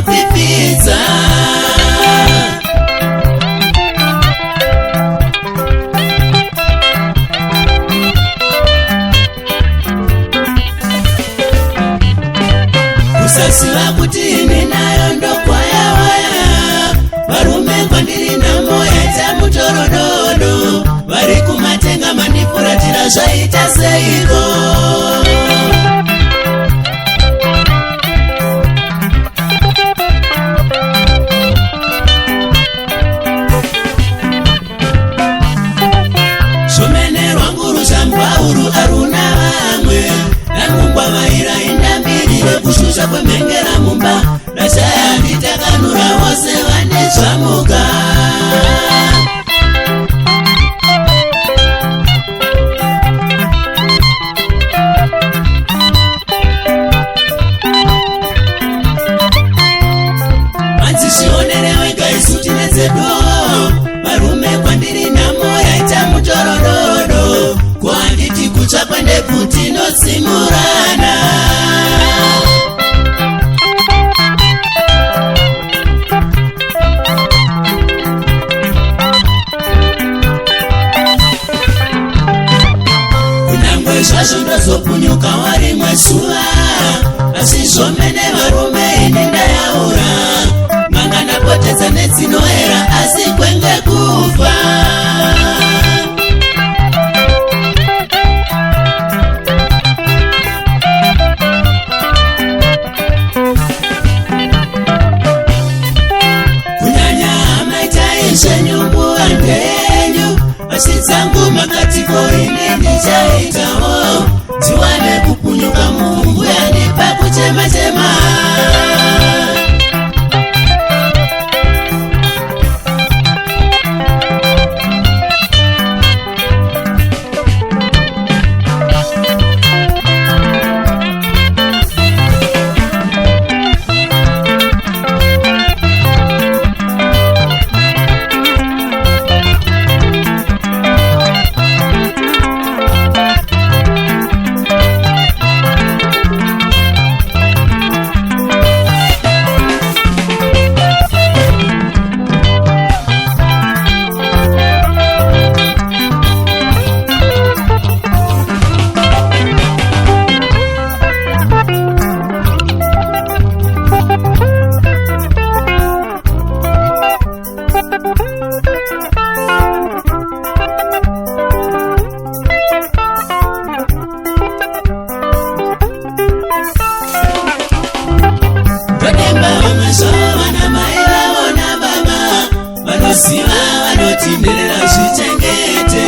vanopipidza. Kusaziva kuti ine nayo ndokwaya waya, varume kwandiri nhamo yaita mutorododo, vari kumatenga mandifuratira zvaita seiko. Shomene rwangu rushambwauru aruna vamwe, namungwavaira indambiri vekushusha kwemhengera mumba, rashaya nditakanura vose vanezvamuka. Manzishionere wega isu tinedzedo, varume kwandiri nhamo yaita mutorododo, kuhanditi kutsva kwendebvu tinotsimurana. Kunyange zvazvo ndozopunyuka warimwe zuva, asi zvomene varume ini ndayaura, manga ndapotedza nedzinoera asi kwenge kufa. Kunyanya hamaitai zvenyumbuva ndenyu, asi dzangu makatiko ini ndichaitawo, dziwane kupunyuka muvumbu yandipa kuchema-chema. Vanoziva vanotindirira zvichengete,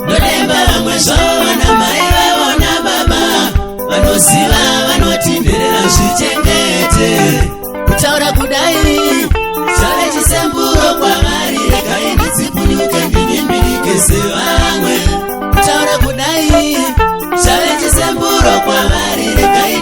ndodemba vamwe zvavo vana mai vavona baba, vanoziva vanotindirira zvichengete. Kutaura kudai zvave chisemburo kwavari, regai ndidzipunyuke ndinyimbirike sevamwe. Kutaura kudai zvave chisemburo kwavari, regai